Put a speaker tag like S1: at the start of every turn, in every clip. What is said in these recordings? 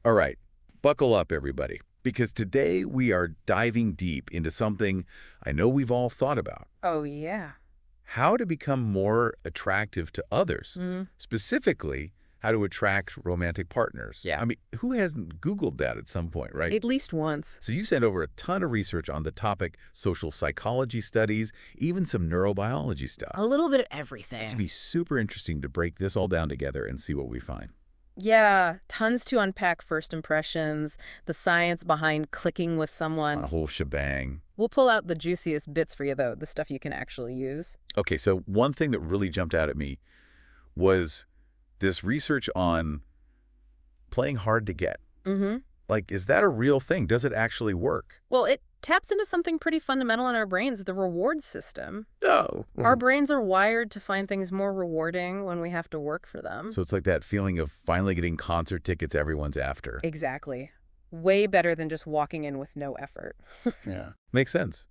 S1: All right, buckle up, everybody, because today we are diving deep into something I know we've all thought about.
S2: Oh, yeah.
S1: How to become more attractive to others.
S2: Mm,
S1: Specifically, how to attract romantic partners.
S2: yeah.
S1: I mean, who hasn't Googled that at some point, right?
S2: At least once.
S1: So you sent over a ton of research on the topic, social psychology studies, even some neurobiology
S2: A
S1: stuff.
S2: little bit of
S1: It should
S2: everything.
S1: be super interesting to break this all down together and see what we find.
S2: Yeah, tons to unpack first impressions, the science behind clicking with
S1: A
S2: someone.
S1: whole shebang.
S2: We'll pull out the juiciest bits for you, though, the stuff you can actually use.
S1: Okay, so one thing that really jumped out at me was this research on playing hard to get.
S2: Mm-hmm.
S1: Like, is that a real thing? Does it actually work?
S2: Well, it taps into something pretty fundamental in our brains, the reward system.
S1: No.
S2: Our brains are wired to find things more rewarding when we have to work for them.
S1: So it's like that feeling of finally getting concert tickets everyone's after.
S2: Exactly. Way better than just walking in with no effort.
S1: Yeah. Makes sense.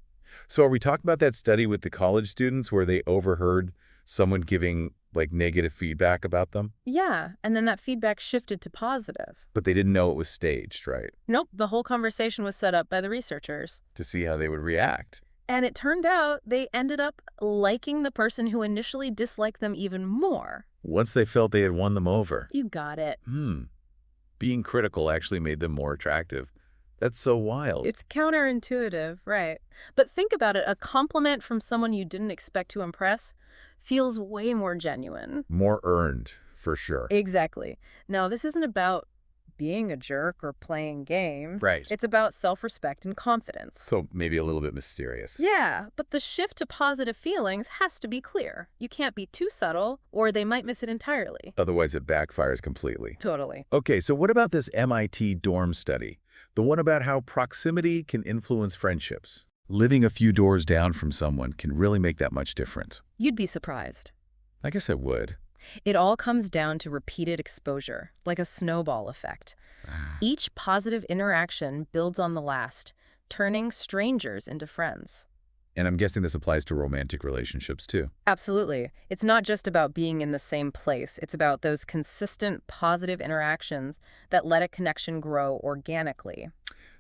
S1: So are we talking about that study with the college students where they overheard someone giving, like, negative feedback about them,
S2: Yeah, and then that feedback shifted to positive.
S1: but they didn't know it was staged, right?
S2: Nope, the whole conversation was set up by the researchers.
S1: To see how they would react.
S2: And it turned out they ended up liking the person who initially disliked them even more.
S1: Once they felt they had won them over.
S2: You got it.
S1: Being critical actually made them more attractive. That's so wild.
S2: It's counterintuitive, right? But think about it, a compliment from someone you didn't expect to impress feels way more genuine.
S1: More earned, for sure.
S2: Exactly. Now, this isn't about being a jerk or playing games.
S1: Right.
S2: It's about self-respect and confidence.
S1: So maybe a little bit mysterious.
S2: Yeah, but the shift to positive feelings has to be clear. You can't be too subtle, or they might miss it entirely.
S1: Otherwise, it backfires completely.
S2: Totally.
S1: Okay, so what about this MIT dorm study? The one about how proximity can influence friendships. Living a few doors down from someone can really make that much difference.
S2: You'd be surprised.
S1: I guess I would.
S2: It all comes down to repeated exposure, like a snowball effect. Each positive interaction builds on the last, turning strangers into friends.
S1: And I'm guessing this applies to romantic relationships, too.
S2: Absolutely. It's not just about being in the same place. It's about those consistent positive interactions that let a connection grow organically.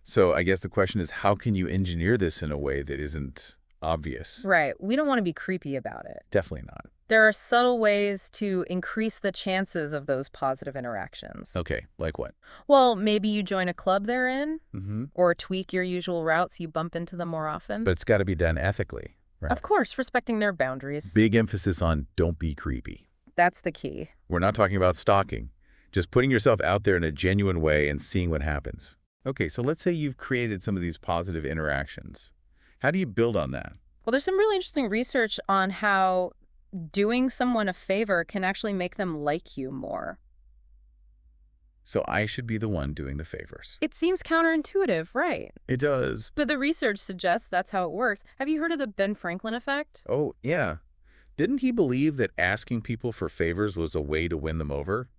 S1: So I guess the question is, how can you engineer this in a way that isn't obvious?
S2: Right. We don't want to be creepy about it.
S1: Definitely not.
S2: There are subtle ways to increase the chances of those positive interactions.
S1: Okay, like what?
S2: Well, maybe you join a club they're in,
S1: Mm-hmm.
S2: or tweak your usual routes so you bump into them more often.
S1: But it's got to be done ethically, right?
S2: Of course, respecting their boundaries.
S1: Big emphasis on don't be creepy.
S2: That's the key.
S1: We're not talking about stalking. Just putting yourself out there in a genuine way and seeing what happens. Okay, so let's say you've created some of these positive interactions. How do you build on that?
S2: Well, there's some really interesting research on how doing someone a favor can actually make them like you more.
S1: So I should be the one doing the favors.
S2: It seems counterintuitive, right?
S1: It does.
S2: But the research suggests that's how it works. Have you heard of the Ben Franklin effect?
S1: Oh, yeah. Didn't he believe that asking people for favors was a way to win them over?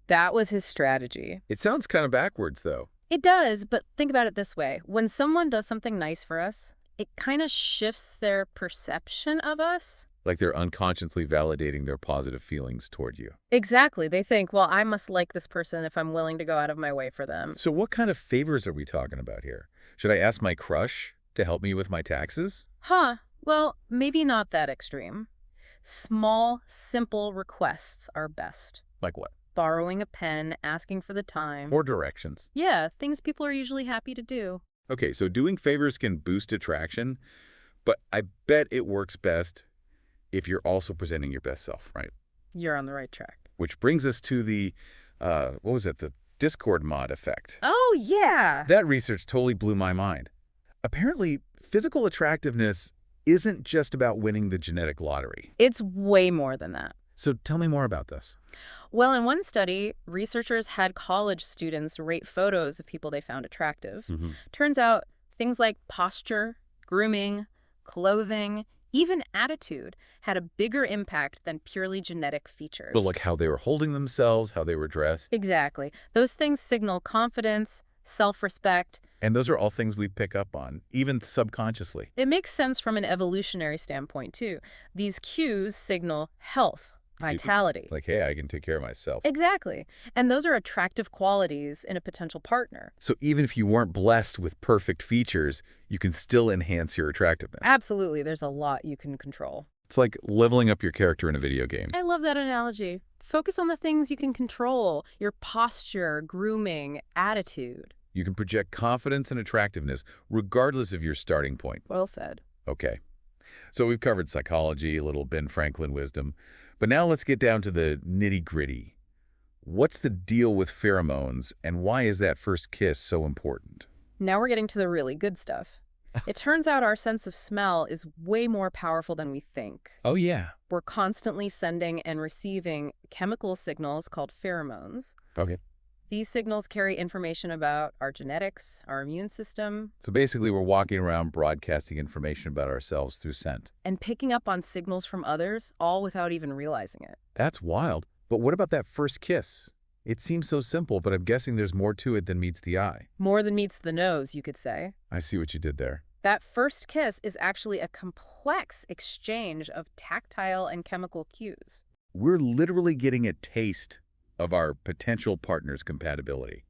S2: That was his strategy.
S1: It sounds kind of backwards, though.
S2: It does, but think about it this way. When someone does something nice for us, it kind of shifts their perception of us.
S1: Like they're unconsciously validating their positive feelings toward you.
S2: Exactly. They think, well, I must like this person if I'm willing to go out of my way for them.
S1: So what kind of favors are we talking about here? Should I ask my crush to help me with my taxes?
S2: Huh. Well, maybe not that extreme. Small, simple requests are best.
S1: Like what?
S2: Borrowing a pen, asking for the time.
S1: Or directions.
S2: Yeah, things people are usually happy to do.
S1: Okay, so doing favors can boost attraction, but I bet it works best if you're also presenting your best self, right?
S2: You're on the right track.
S1: Which brings us to the, what was it, the Discord mod effect.
S2: Oh, yeah.
S1: That research totally blew my mind. Apparently, physical attractiveness isn't just about winning the genetic lottery.
S2: It's way more than that.
S1: So tell me more about this.
S2: Well, in one study, researchers had college students rate photos of people they found attractive. Turns out things like posture, grooming, clothing, even attitude had a bigger impact than purely genetic features.
S1: But like how they were holding themselves, how they were dressed.
S2: Exactly. Those things signal confidence, self-respect.
S1: And those are all things we pick up on, even subconsciously.
S2: It makes sense from an evolutionary standpoint, too. These cues signal health, Vitality.
S1: Like, hey, I can take care of myself.
S2: Exactly. And those are attractive qualities in a potential partner.
S1: So even if you weren't blessed with perfect features, you can still enhance your attractiveness.
S2: Absolutely. There's a lot you can control.
S1: It's like leveling up your character in a video game.
S2: I love that analogy. Focus on the things you can control, your posture, grooming, attitude.
S1: You can project confidence and attractiveness regardless of your starting point.
S2: Well said.
S1: Okay. So we've covered psychology, a little Ben Franklin wisdom, but now let's get down to the nitty-gritty. What's the deal with pheromones, and why is that first kiss so important?
S2: Now we're getting to the really good stuff. It turns out our sense of smell is way more powerful than we think.
S1: Oh, yeah.
S2: We're constantly sending and receiving chemical signals called pheromones.
S1: Okay.
S2: These signals carry information about our genetics, our immune system,
S1: So basically, we're walking around broadcasting information about ourselves through scent.
S2: and picking up on signals from others, all without even realizing it.
S1: That's wild. But what about that first kiss? It seems so simple, but I'm guessing there's more to it than meets the eye.
S2: More than meets the nose, you could say.
S1: I see what you did there.
S2: That first kiss is actually a complex exchange of tactile and chemical cues.
S1: We're literally getting a taste of our potential partner's compatibility.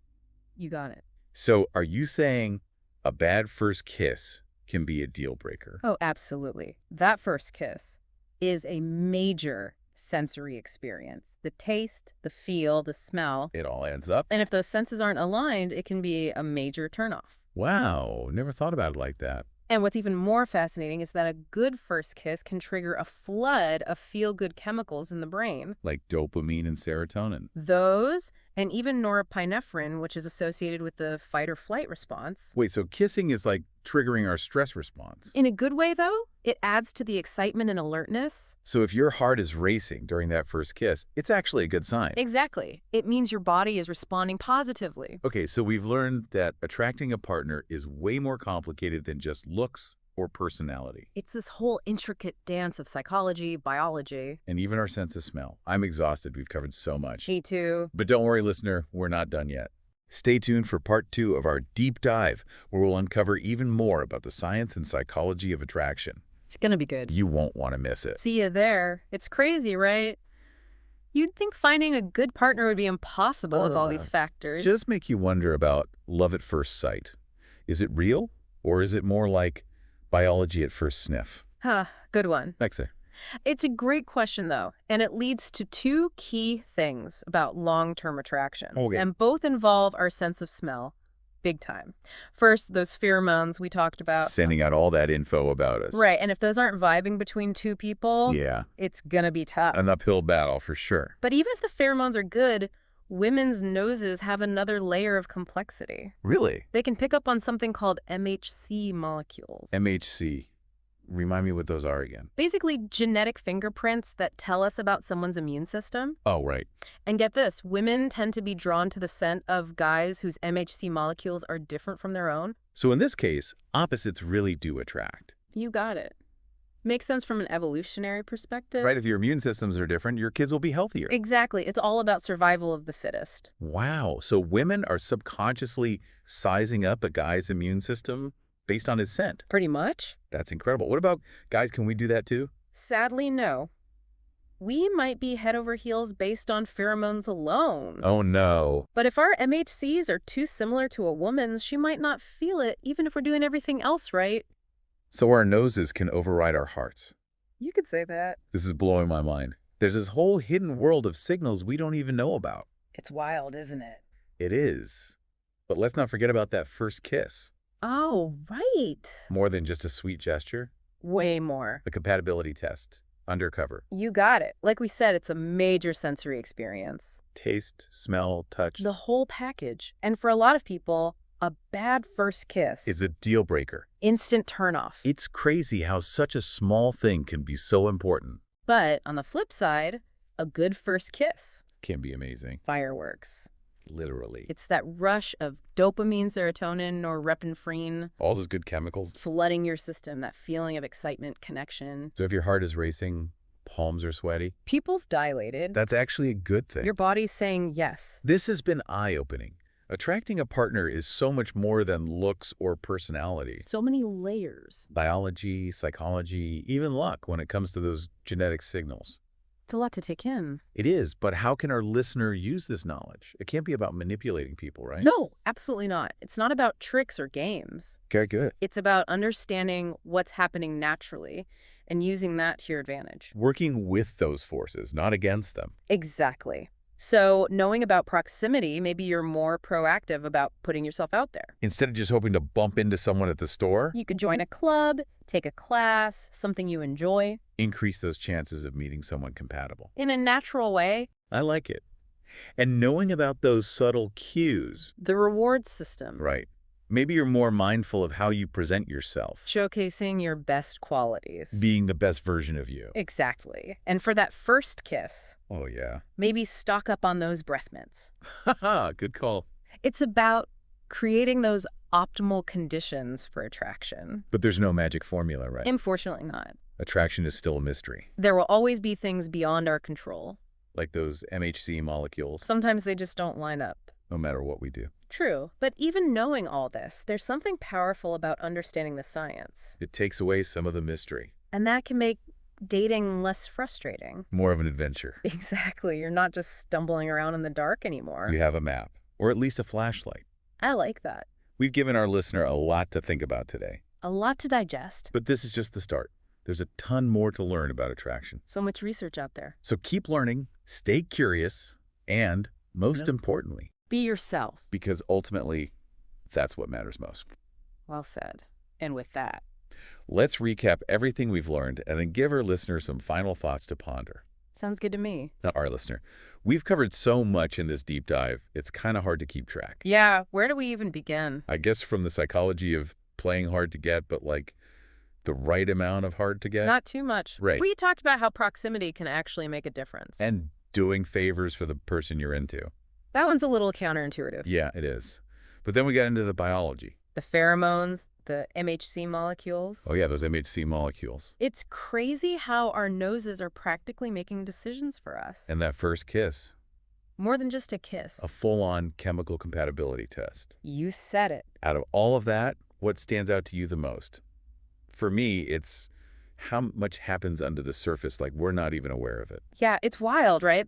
S2: You got it.
S1: So are you saying a bad first kiss can be a deal breaker?
S2: Oh, absolutely. That first kiss is a major sensory experience. The taste, the feel, the smell.
S1: It all adds up?
S2: And if those senses aren't aligned, it can be a major turnoff.
S1: Wow, never thought about it like that.
S2: And what's even more fascinating is that a good first kiss can trigger a flood of feel-good chemicals in the brain.
S1: Like dopamine and serotonin.
S2: Those, and even norepinephrine, which is associated with the fight-or-flight response.
S1: Wait, so kissing is like triggering our stress response.
S2: In a good way, though, it adds to the excitement and alertness.
S1: So if your heart is racing during that first kiss, it's actually a good sign.
S2: Exactly. It means your body is responding positively.
S1: Okay, so we've learned that attracting a partner is way more complicated than just looks or personality.
S2: It's this whole intricate dance of psychology, biology.
S1: And even our sense of smell. I'm exhausted. We've covered so much.
S2: Me too.
S1: But don't worry, listener, we're not done yet. Stay tuned for part 2 of our deep dive, where we'll uncover even more about the science and psychology of attraction.
S2: It's gonna be good.
S1: You won't want to miss it.
S2: See you there. It's crazy, right? You'd think finding a good partner would be impossible with all these factors.
S1: Just make you wonder about love at first sight. Is it real, or is it more like biology at first sniff?
S2: Huh, good one.
S1: Next there.
S2: It's a great question, though, and it leads to two key things about long-term attraction.
S1: Okay.
S2: And both involve our sense of smell, big time. First, those pheromones we talked about.
S1: Sending out all that info about us.
S2: Right, and if those aren't vibing between two people,
S1: Yeah,
S2: it's gonna be tough.
S1: an uphill battle for sure.
S2: But even if the pheromones are good, women's noses have another layer of complexity.
S1: Really?
S2: They can pick up on something called MHC molecules.
S1: MHC. Remind me what those are again.
S2: Basically, genetic fingerprints that tell us about someone's immune system.
S1: Oh, right.
S2: And get this, women tend to be drawn to the scent of guys whose MHC molecules are different from their own.
S1: So in this case, opposites really do attract.
S2: You got it. Makes sense from an evolutionary perspective.
S1: Right? If your immune systems are different, your kids will be healthier.
S2: Exactly. It's all about survival of the fittest.
S1: Wow. So women are subconsciously sizing up a guy's immune system based on his scent.
S2: Pretty much.
S1: That's incredible. What about guys? Can we do that too?
S2: Sadly, no. We might be head over heels based on pheromones alone.
S1: Oh, no.
S2: But if our MHCs are too similar to a woman's, she might not feel it, even if we're doing everything else right.
S1: So our noses can override our hearts.
S2: You could say that.
S1: This is blowing my mind. There's this whole hidden world of signals we don't even know about.
S2: It's wild, isn't it?
S1: It is. But let's not forget about that first kiss.
S2: Oh, right.
S1: More than just a sweet gesture.
S2: Way more.
S1: The compatibility test. Undercover.
S2: You got it. Like we said, it's a major sensory experience.
S1: Taste, smell, touch.
S2: The whole package. And for a lot of people, a bad first kiss
S1: It's a deal breaker.
S2: instant turnoff.
S1: It's crazy how such a small thing can be so important.
S2: But on the flip side, a good first kiss.
S1: Can be amazing.
S2: Fireworks.
S1: Literally.
S2: It's that rush of dopamine, serotonin, norepinephrine
S1: All those good chemicals.
S2: flooding your system, that feeling of excitement, connection.
S1: So if your heart is racing, palms are sweaty,
S2: Pupils dilated.
S1: that's actually a good thing.
S2: Your body's saying yes.
S1: This has been eye-opening. Attracting a partner is so much more than looks or personality.
S2: So many layers.
S1: Biology, psychology, even luck when it comes to those genetic signals.
S2: It's a lot to take in.
S1: It is, but how can our listener use this knowledge? It can't be about manipulating people, right?
S2: No, absolutely not. It's not about tricks or games.
S1: Okay, good.
S2: It's about understanding what's happening naturally and using that to your advantage.
S1: Working with those forces, not against them.
S2: Exactly. So knowing about proximity, maybe you're more proactive about putting yourself out there.
S1: Instead of just hoping to bump into someone at the store,
S2: You could join a club, take a class, something you enjoy,
S1: increase those chances of meeting someone compatible.
S2: in a natural way.
S1: I like it. And knowing about those subtle cues,
S2: The reward system.
S1: right? Maybe you're more mindful of how you present yourself,
S2: Showcasing your best qualities.
S1: being the best version of you.
S2: Exactly. And for that first kiss,
S1: Oh, yeah.
S2: maybe stock up on those breath mints.
S1: Haha, good call.
S2: It's about creating those optimal conditions for attraction.
S1: But there's no magic formula, right?
S2: Unfortunately not.
S1: Attraction is still a mystery,
S2: There will always be things beyond our control.
S1: like those MHC molecules,
S2: Sometimes they just don't line up.
S1: no matter what we do.
S2: True, but even knowing all this, there's something powerful about understanding the science.
S1: It takes away some of the mystery.
S2: And that can make dating less frustrating.
S1: More of an adventure.
S2: Exactly. You're not just stumbling around in the dark anymore.
S1: You have a map, or at least a flashlight.
S2: I like that.
S1: We've given our listener a lot to think about today,
S2: A lot to digest.
S1: but this is just the start. There's a ton more to learn about attraction.
S2: So much research out there.
S1: So keep learning, stay curious, and most importantly,
S2: Be yourself.
S1: because ultimately, that's what matters most.
S2: Well said. And with that,
S1: Let's recap everything we've learned and then give our listener some final thoughts to ponder.
S2: sounds good to me.
S1: Now, our listener, we've covered so much in this deep dive, it's kind of hard to keep track.
S2: Yeah, where do we even begin?
S1: I guess from the psychology of playing hard to get, but like the right amount of hard to get.
S2: Not too much.
S1: Right.
S2: We talked about how proximity can actually make a difference.
S1: And doing favors for the person you're into.
S2: That one's a little counterintuitive.
S1: Yeah, it is. But then we got into the biology.
S2: The pheromones, the MHC molecules.
S1: Oh yeah, those MHC molecules.
S2: It's crazy how our noses are practically making decisions for us.
S1: And that first kiss,
S2: More than just a kiss.
S1: a full-on chemical compatibility test.
S2: You said it.
S1: Out of all of that, what stands out to you the most? For me, it's how much happens under the surface, like we're not even aware of it.
S2: Yeah, it's wild, right?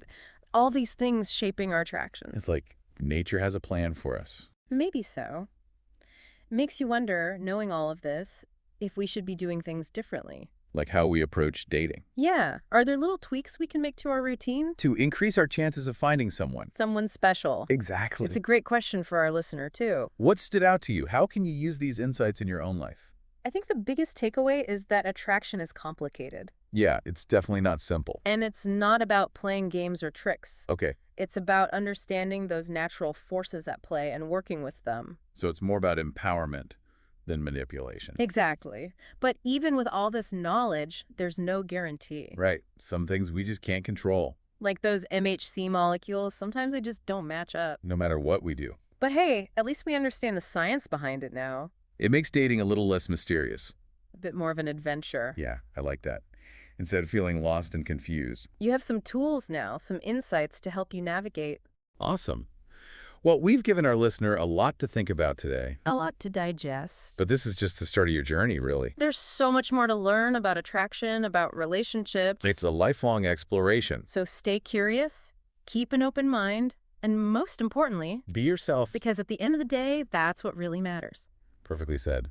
S2: All these things shaping our attractions.
S1: It's like nature has a plan for us.
S2: Maybe so. Makes you wonder, knowing all of this, if we should be doing things differently.
S1: Like how we approach dating.
S2: Yeah. Are there little tweaks we can make to our routine?
S1: To increase our chances of finding someone.
S2: Someone special.
S1: Exactly.
S2: It's a great question for our listener, too.
S1: What stood out to you? How can you use these insights in your own life?
S2: I think the biggest takeaway is that attraction is complicated.
S1: Yeah, it's definitely not simple.
S2: And it's not about playing games or tricks.
S1: Okay,
S2: It's about understanding those natural forces at play and working with them.
S1: so it's more about empowerment than manipulation.
S2: Exactly. But even with all this knowledge, there's no guarantee.
S1: Right. Some things we just can't control,
S2: Like those MHC molecules, sometimes they just don't match up.
S1: no matter what we do.
S2: But hey, at least we understand the science behind it now.
S1: It makes dating a little less mysterious.
S2: A bit more of an adventure.
S1: Yeah, I like that. Instead of feeling lost and confused.
S2: You have some tools now, some insights to help you navigate.
S1: Awesome. Well, we've given our listener a lot to think about today,
S2: A lot to digest.
S1: but this is just the start of your journey, really.
S2: There's so much more to learn about attraction, about relationships.
S1: It's a lifelong exploration.
S2: So stay curious, keep an open mind, and most importantly,
S1: Be yourself.
S2: because at the end of the day, that's what really matters.
S1: Perfectly said.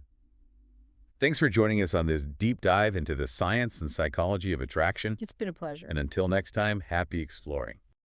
S1: Thanks for joining us on this deep dive into the science and psychology of attraction.
S2: It's been a pleasure.
S1: And until next time, happy exploring.